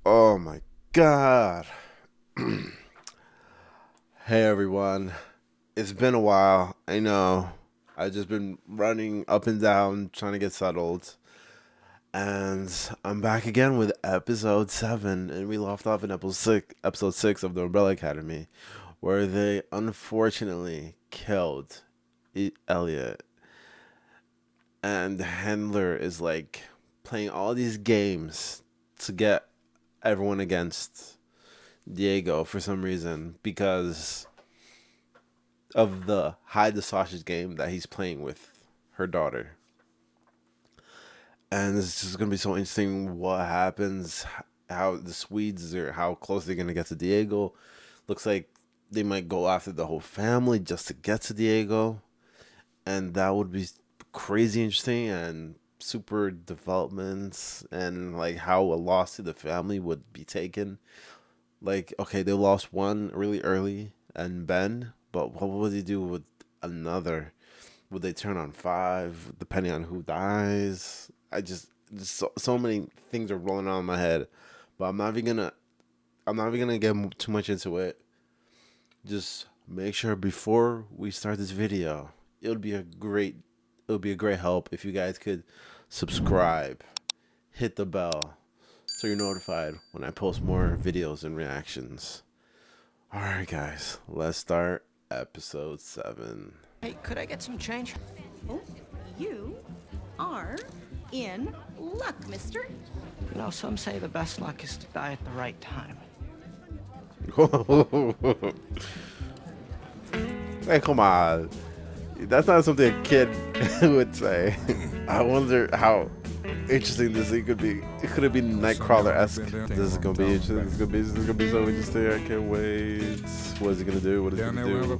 Oh my god. Hey everyone. It's been a while. I know. I've just been running up and down trying to get settled. And I'm back again with episode 7, and we left off in episode 6 of the Umbrella Academy, where they unfortunately killed Elliot. And the handler is like playing all these games to get everyone against Diego for some reason because of the hide the sausage game that he's playing with her daughter. And it's just gonna be so interesting what happens, how the Swedes are, how close they're gonna get to Diego. Looks like they might go after the whole family just to get to Diego, and that would be crazy interesting and super developments and like how a loss to the family would be taken. Like, okay, they lost one really early and Ben, but what would they do with another? Would they turn on 5 depending on who dies? Just so many things are rolling on in my head, but I'm not even gonna get too much into it. Just make sure before we start this video, it would be a great help if you guys could subscribe, hit the bell, so you're notified when I post more videos and reactions. Alright guys, let's start episode 7. Hey, could I get some change? Oh, you are in luck, mister. You know, some say the best luck is to die at the right time. Hey, come on. That's not something a kid would say. I wonder how interesting this thing could be. It could have been Nightcrawler-esque. This is gonna be interesting. This is gonna be so interesting. I can't wait. What is he gonna do? What is he gonna do?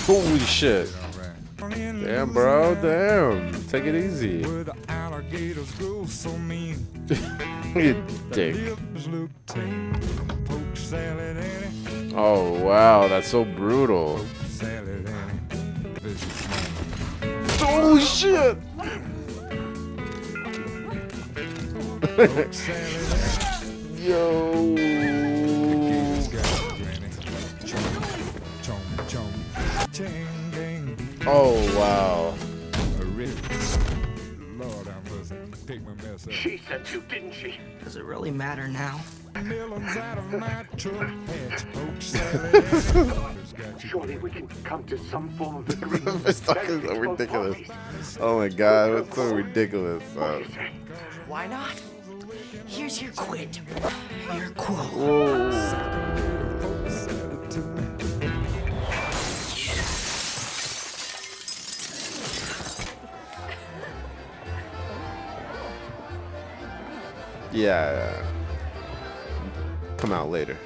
Holy shit. Damn, bro. Damn. Take it easy. You dick. Oh, wow. That's so brutal. Oh, shit. Yo. Oh, wow. She said to, didn't she? Does it really matter now? Surely we can come to some form of agreement. This talk is so ridiculous. Oh my god, it's so ridiculous. Why not? Here's your quid. You're cool. Whoa. Yeah. Come out later.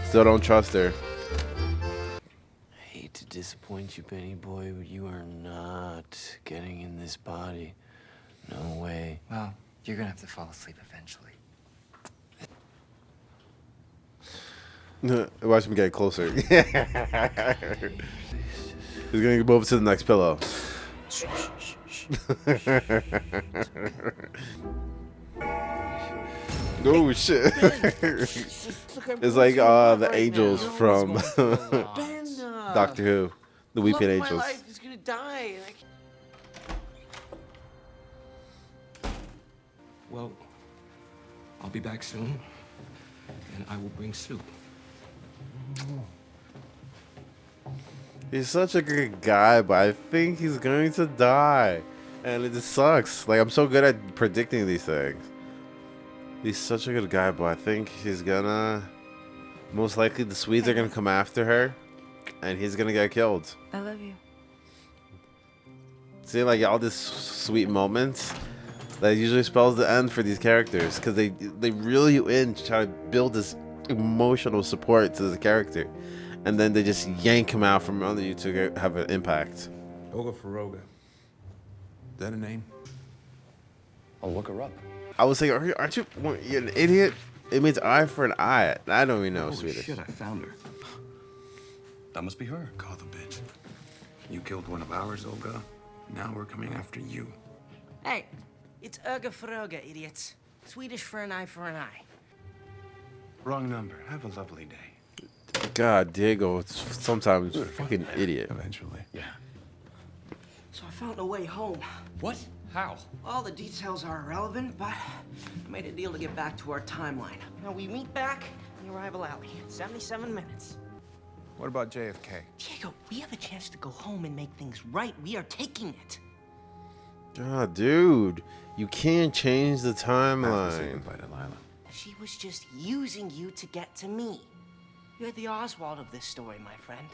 Still don't trust her. I hate to disappoint you, Benny boy, but you are not getting in this body. No way. Well, you're gonna have to fall asleep eventually. Watch me get closer. He's gonna move to the next pillow. Oh shit. It's like the angels from Doctor Who. The Weeping Angels. My life is gonna die. Well, I'll be back soon, and I will bring soup. He's such a good guy, but I think he's going to die. And it just sucks. Like, I'm so good at predicting these things. He's such a good guy, but I think he's gonna... Most likely the Swedes are gonna come after her, and he's gonna get killed. I love you. See, like, all these sweet moments, that usually spells the end for these characters, because they reel you in to try to build this emotional support to the character, and then they just yank him out from under you to have an impact. Olga Faroga. Is that a name? I'll look her up. I was saying, aren't you you're an idiot? It means eye for an eye. I don't even know Swedish. Shit, I found her. That must be her. Call the bitch. You killed one of ours, Olga. Now we're coming after you. Hey, it's öga för öga, idiots. Swedish for an eye for an eye. Wrong number. Have a lovely day. God, Diego, it's sometimes fucking idiot. Eventually. Yeah. So I found a way home. What? How? All the details are irrelevant, but I made a deal to get back to our timeline. Now we meet back in the arrival alley. 77 minutes. What about JFK? Diego, we have a chance to go home and make things right. We are taking it. God, dude, you can't change the I have to say timeline. goodbye to Lila. She was just using you to get to me. You're the Oswald of this story, my friend.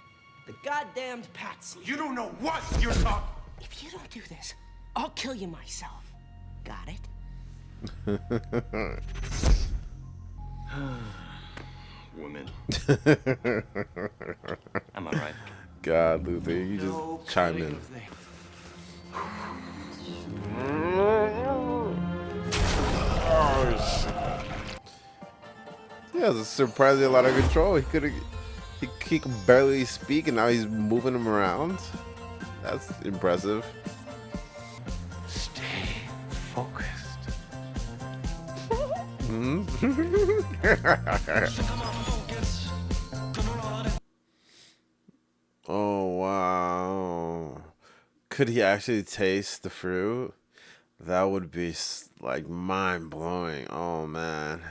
The goddamned patsy. You don't know what you're talking. If you don't do this, I'll kill you myself. Got it? Women. Am I right? God, Luther, you just No chime cutting in. of the- He has a surprisingly a lot of control. He could barely speak, and now he's moving him around. That's impressive. Stay focused. Oh wow! Could he actually taste the fruit? That would be like mind blowing. Oh man.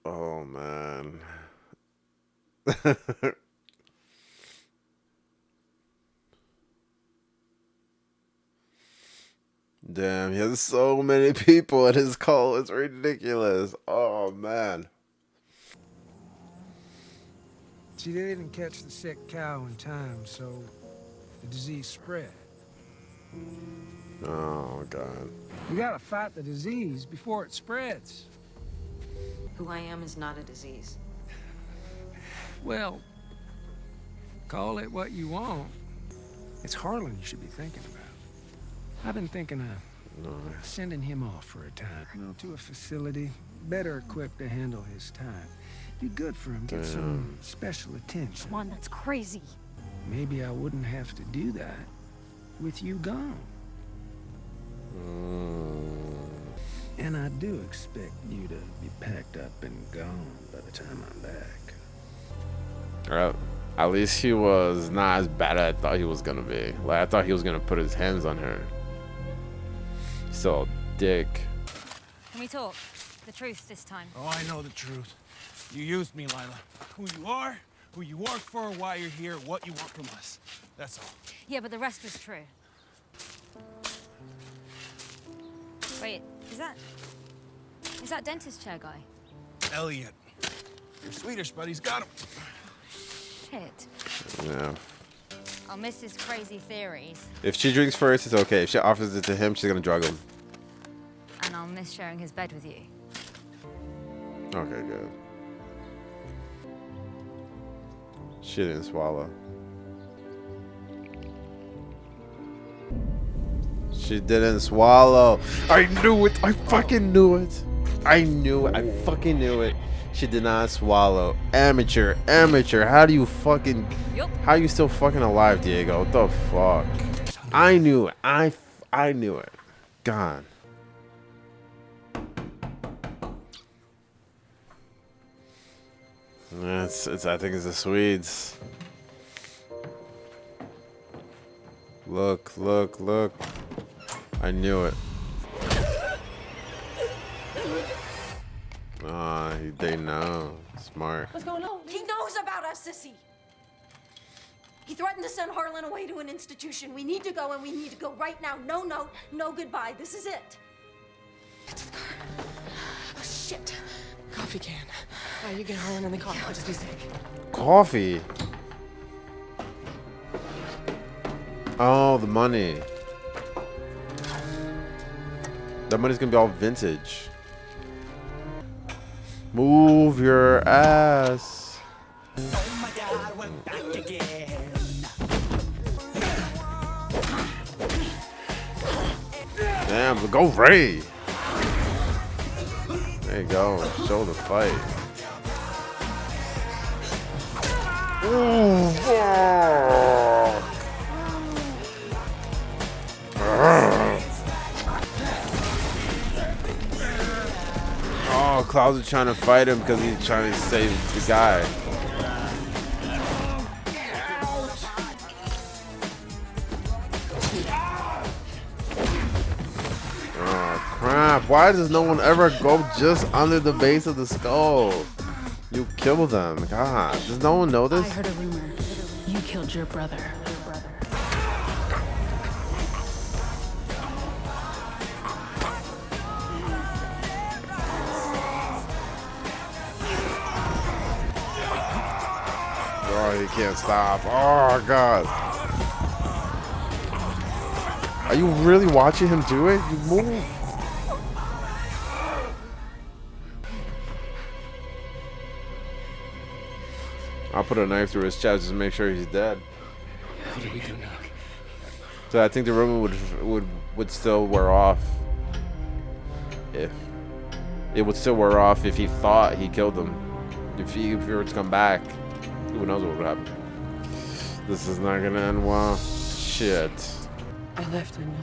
Oh man. Damn, he has so many people at his call. It's ridiculous. Oh man. See, they didn't catch the sick cow in time, so the disease spread. Oh god. We gotta fight the disease before it spreads. Who I am is not a disease. Well, call it what you want. It's Harlan you should be thinking about. I've been thinking of sending him off for a time, to a facility better equipped to handle his time. Be good for him, get some special attention. Come on, that's crazy. Maybe I wouldn't have to do that with you gone. And I do expect you to be packed up and gone by the time I'm back. Alright. At least he was not as bad as I thought he was gonna be. Like I thought he was gonna put his hands on her. Still a dick. Can we talk? The truth this time. Oh, I know the truth. You used me, Lila. Who you are, who you work for, why you're here, what you want from us. That's all. Yeah, but the rest is true. Wait, is that dentist chair guy? Elliot. Your Swedish buddy's got him. Shit. Yeah. I'll miss his crazy theories, If she drinks first, it's okay. If she offers it to him, she's gonna drug him. and I'll miss sharing his bed with you. Okay, good. She didn't swallow. She didn't swallow. I knew it. I fucking knew it. I knew it. I fucking knew it. She did not swallow. Amateur. Amateur. How do you fucking... Yup. How are you still fucking alive, Diego? What the fuck? I knew it. I knew it. God. It's I think it's the Swedes. Look. I knew it. They know. Smart. What's going on? He knows about us, Sissy. He threatened to send Harlan away to an institution. We need to go, and we need to go right now. No note, no goodbye. This is it. Get to the car. Oh, shit. Coffee can. You get Harlan in the car. I'll just be safe. Coffee. Oh, the money. That money's gonna be all vintage. Move your ass. Oh my God, we're back again. Damn, go Ray. There you go. Show the fight. Ooh, fuck. Klaus is trying to fight him because he's trying to save the guy. Oh crap! Why does no one ever go just under the base of the skull? You kill them. God, does no one know this? I heard a rumor. You killed your brother. Oh, he can't stop. Oh, God. Are you really watching him do it? You move. I'll put a knife through his chest just to make sure he's dead. What do we do now? So I think the rumor would still wear off. If it would still wear off if he thought he killed him. If he were to come back, who knows what would happen. This is not gonna end well. Shit. I left him.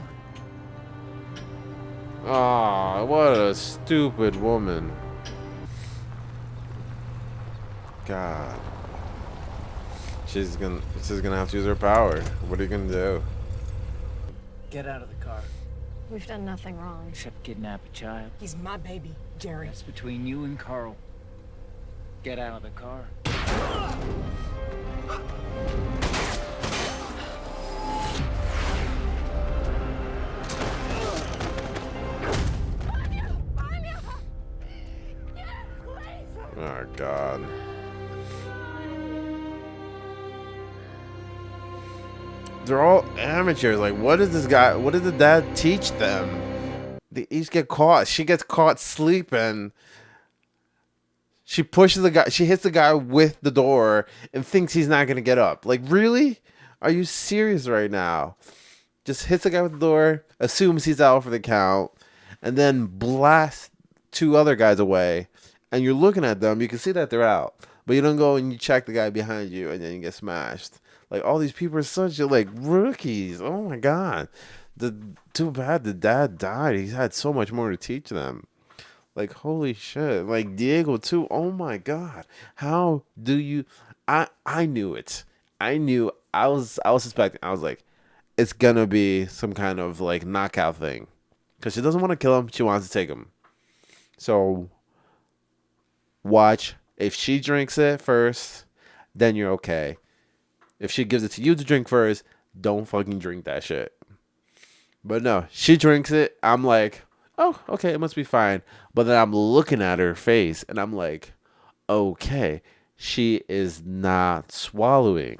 Ah, what a stupid woman. God. She's gonna have to use her power. What are you gonna do? Get out of the car. We've done nothing wrong. Except kidnap a child. He's my baby, Jerry. That's between you and Carl. Get out of the car. Oh, God. They're all amateurs. Like, what did the dad teach them? They each get caught. She gets caught sleeping. She pushes the guy. She hits the guy with the door and thinks he's not going to get up. Like, really? Are you serious right now? Just hits the guy with the door, assumes he's out for the count, and then blasts 2 other guys away. And you're looking at them. You can see that they're out. But you don't go and you check the guy behind you and then you get smashed. Like, all these people are such, like, rookies. Oh, my God. Too bad the dad died. He's had so much more to teach them. Like, holy shit. Like, Diego, too. Oh, my God. How do you... I knew it. I knew. I was suspecting. I was like, it's going to be some kind of, like, knockout thing. Because she doesn't want to kill him. She wants to take him. So, watch. If she drinks it first, then you're okay. If she gives it to you to drink first, don't fucking drink that shit. But no, she drinks it. I'm like, oh, okay, it must be fine. But then I'm looking at her face and I'm like, okay, she is not swallowing.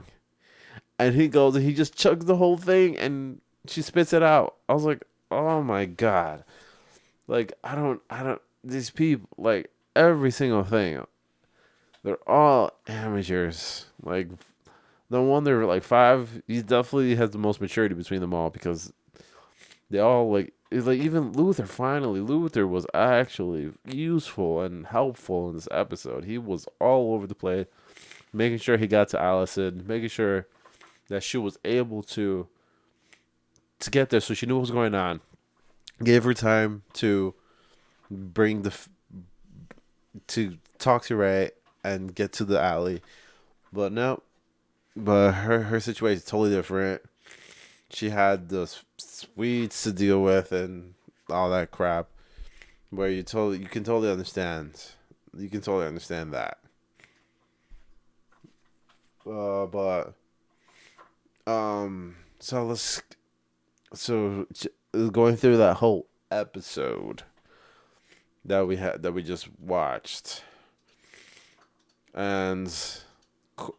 And he goes and he just chugs the whole thing and she spits it out. I was like, oh my God. Like, I don't, these people, like, every single thing, they're all amateurs. Like, no wonder, like, 5, he definitely has the most maturity between them all because they all, like, it's like even Luther, finally, Luther was actually useful and helpful in this episode. He was all over the place, making sure he got to Allison, making sure that she was able to get there so she knew what was going on. Gave her time to to talk to Ray and get to the alley. But no. But her situation is totally different. She had the Swedes to deal with and all that crap. Where you can totally understand. You can totally understand that. So going through that whole episode that we just watched, and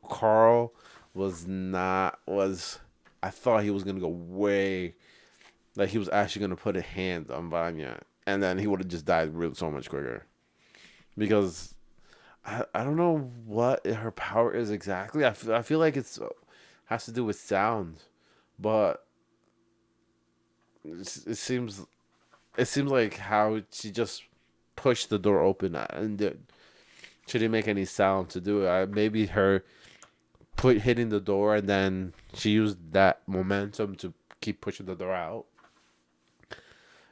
Carl I thought he was gonna go way, like he was actually gonna put a hand on Vanya, and then he would have just died so much quicker, because I don't know what her power is exactly. I feel like it's has to do with sound, but it seems like how she just pushed the door open and she didn't make any sound to do it. Maybe her hitting the door and then she used that momentum to keep pushing the door out.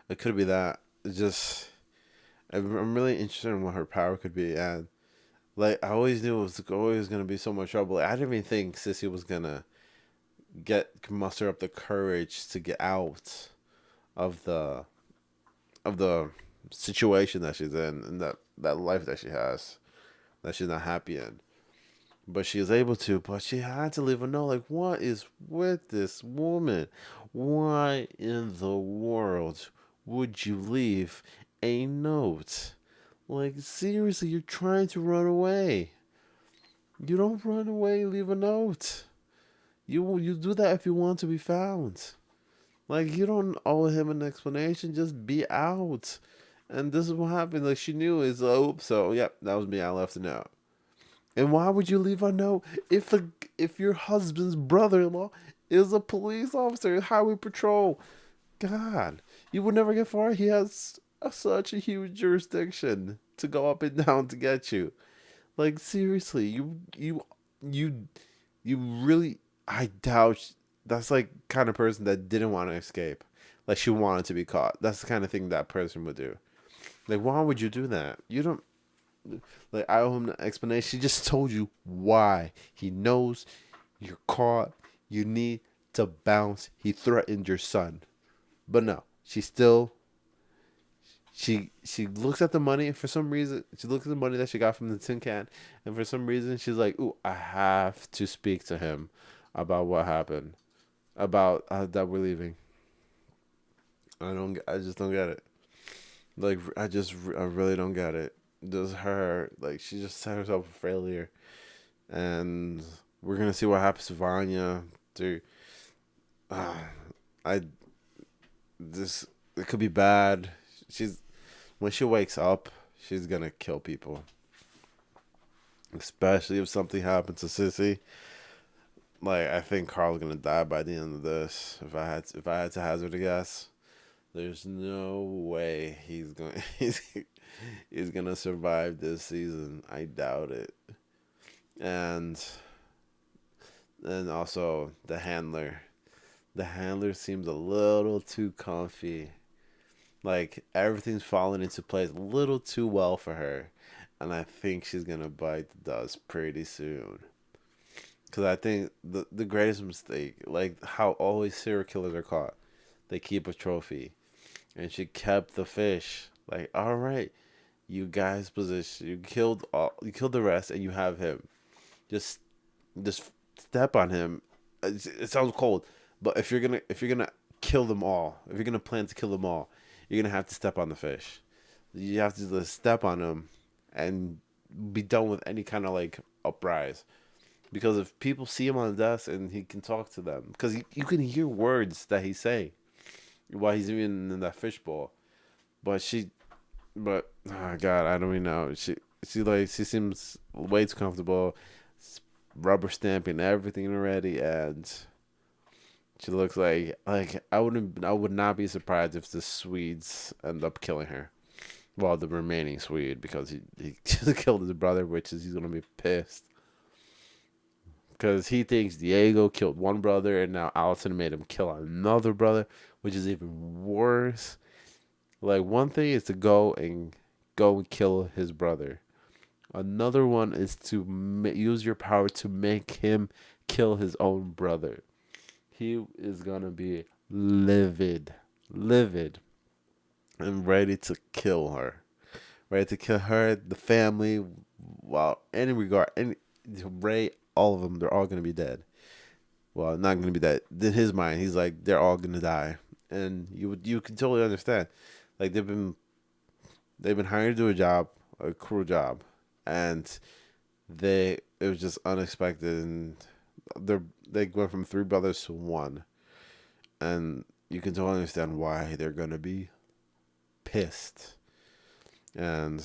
It could be that. It's just, I'm really interested in what her power could be, and like I always knew it was always gonna be so much trouble. Like, I didn't even think Sissy was gonna muster up the courage to get out of the situation that she's in, and that life that she has, that she's not happy in. But she was able to, but she had to leave a note. Like, what is with this woman? Why in the world would you leave a note? Like, seriously, you're trying to run away. You don't run away, leave a note. You do that if you want to be found. Like, you don't owe him an explanation. Just be out. And this is what happened. Like, she knew is so yep, that was me. I left a note. And why would you leave a note if your husband's brother-in-law is a police officer, highway patrol? God, you would never get far. He has such a huge jurisdiction to go up and down to get you. Like, seriously, you really. I doubt that's like kind of person that didn't want to escape. Like, she wanted to be caught. That's the kind of thing that person would do. Like, why would you do that? You don't. Like, I owe him an explanation. She just told you why. He knows you're caught. You need to bounce. He threatened your son. But no, she still. She looks at the money, and for some reason, she looks at the money that she got from the tin can, and for some reason, she's like, "Ooh, I have to speak to him about what happened, about that we're leaving." I just don't get it. Like, I really don't get it. Does her, like, she just set herself a failure, and we're gonna see what happens to Vanya. I this it could be bad. When she wakes up, she's gonna kill people, especially if something happens to Sissy. Like, I think Carl's gonna die by the end of this. If I had to hazard a guess, there's no way he's going he's gonna survive this season. I doubt it. And also the handler. The handler seems a little too comfy. Like, everything's falling into place a little too well for her. And I think she's gonna bite the dust pretty soon. Because I think the greatest mistake, like how always serial killers are caught, they keep a trophy. And she kept the fish. Like, all right, you guys position, you killed the rest, and you have him. Just step on him. It sounds cold, but if you're gonna kill them all, if you're gonna plan to kill them all, you're gonna have to step on the fish. You have to just step on him, and be done with any kind of like uprise. Because if people see him on the desk and he can talk to them, because you can hear words that he's saying while he's even in that fishbowl. But oh God, I don't even know. She seems way too comfortable, rubber stamping everything already, and she looks like I would not be surprised if the Swedes end up killing her. Well, the remaining Swede, because he just killed his brother, which is he's gonna be pissed. Because he thinks Diego killed one brother, and now Allison made him kill another brother, which is even worse. Like, one thing is to go and kill his brother. Another one is to use your power to make him kill his own brother. He is gonna be livid, and ready to kill her, the family. Well, any regard, Ray. All of them, they're all going to be dead. Well, not going to be dead. In his mind, he's like, they're all going to die. And you can totally understand. Like, they've been hired to do a cruel job. And it was just unexpected. And they went from 3 brothers to 1. And you can totally understand why they're going to be pissed. And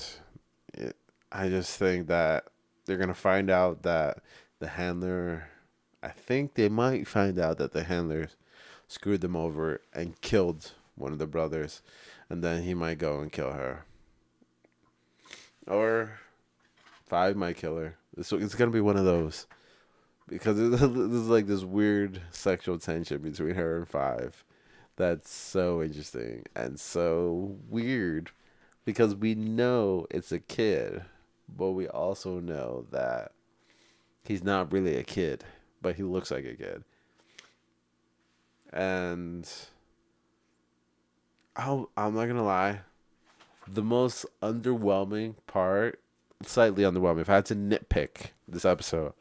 I just think that they're going to find out that the handler, I think they might find out that the handler screwed them over and killed one of the brothers, and then he might go and kill her. Or 5 might kill her. So it's going to be one of those. Because there's like this weird sexual tension between her and 5. That's so interesting and so weird because we know it's a kid, but we also know that he's not really a kid, but he looks like a kid. And I'm not gonna lie, the most underwhelming part, slightly underwhelming, if I had to nitpick this episode,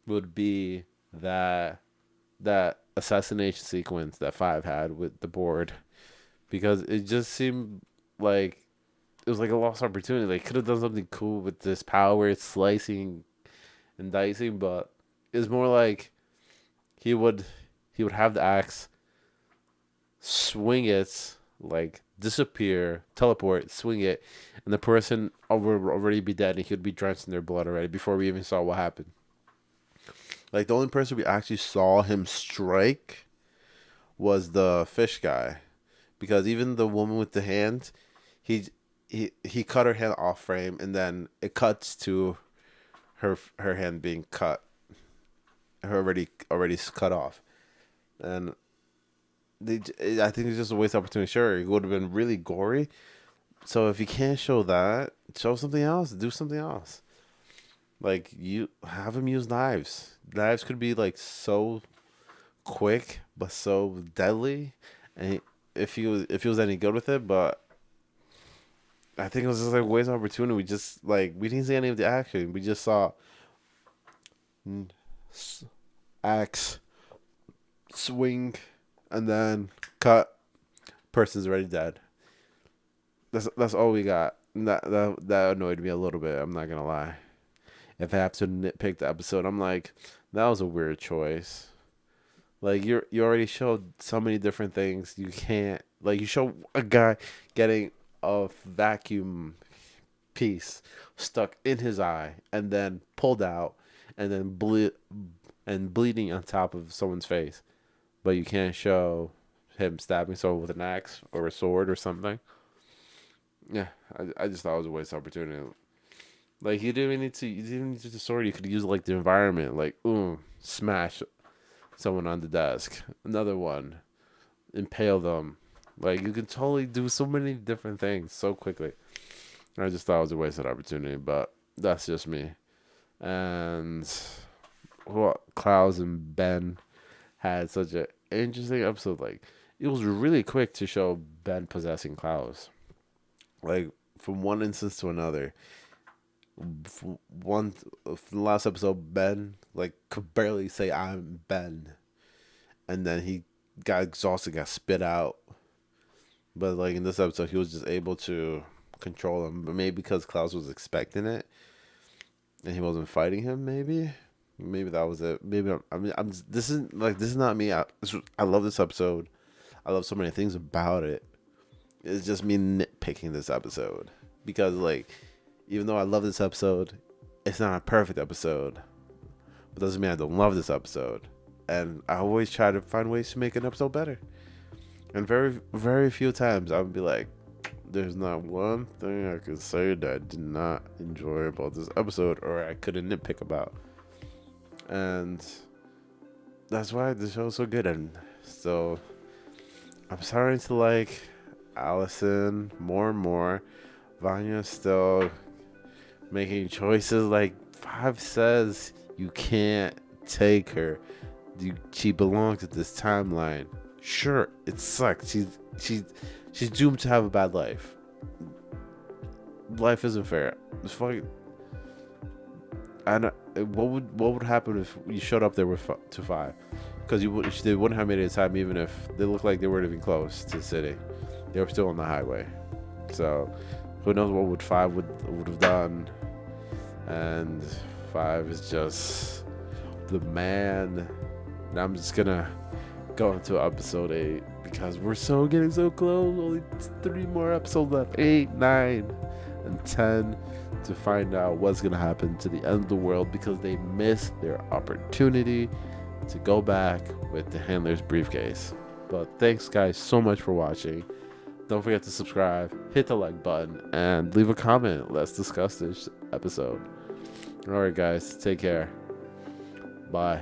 would be that assassination sequence that Five had with the board, because it just seemed like it was like a lost opportunity. Like, could have done something cool with this power, slicing and dicing, but it's more like he would have the axe, swing it, like disappear, teleport, swing it, and the person would already be dead, and he would be drenched in their blood already before we even saw what happened. Like, the only person we actually saw him strike was the fish guy, because even the woman with the hand, he cut her hand off frame, and then it cuts to her hand being cut, her already cut off, and I think it's just a waste of opportunity. Sure, it would have been really gory. So if you can't show that, show something else. Do something else. Like, you have him use knives. Knives could be like so quick but so deadly, and if he was any good with it, but I think it was just like a waste of opportunity. We just, like, we didn't see any of the action. We just saw axe, swing, and then cut. Person's already dead. That's all we got. That annoyed me a little bit. I'm not gonna lie. If I have to nitpick the episode, I'm like, that was a weird choice. Like, you already showed so many different things. You can't, like, you show a guy getting a vacuum piece stuck in his eye and then pulled out and then bleeding on top of someone's face, but you can't show him stabbing someone with an axe or a sword or something. Yeah, I just thought it was a waste of opportunity. Like, you didn't even need to use the sword. You could use, like, the environment, like, smash someone on the desk, another one, impale them. Like, you can totally do so many different things so quickly. I just thought it was a wasted opportunity, but that's just me. And Klaus and Ben had such an interesting episode. Like, it was really quick to show Ben possessing Klaus. Like, from one instance to another. For the last episode, Ben, like, could barely say I'm Ben, and then he got exhausted, got spit out. But, like, in this episode, he was just able to control him. But maybe because Klaus was expecting it and he wasn't fighting him. Maybe that was it. Maybe this is not me. I love this episode. I love so many things about it. It's just me nitpicking this episode, because, like, even though I love this episode, it's not a perfect episode. But doesn't mean I don't love this episode. And I always try to find ways to make an episode better. And very, very few times I would be like, there's not one thing I could say that I did not enjoy about this episode, or I couldn't nitpick about. And that's why the show is so good. And so I'm starting to like Allison more and more. Vanya's still making choices. Like Five says, you can't take her. She belongs at this timeline. Sure, it sucks. She's doomed to have a bad life. Life isn't fair. It's fucking. What would happen if you showed up there with to Five? Because they wouldn't have made it in time, even if they looked like they weren't even close to the city. They were still on the highway. So who knows what would Five would have done? And Five is just the man. And I'm just gonna go into episode 8 because we're getting so close. Only 3 more episodes left. 8, 9, and 10 to find out what's gonna happen to the end of the world, because they missed their opportunity to go back with the handler's briefcase. But thanks guys so much for watching. Don't forget to subscribe, hit the like button, and leave a comment. Let's discuss this episode. Alright guys, take care. Bye.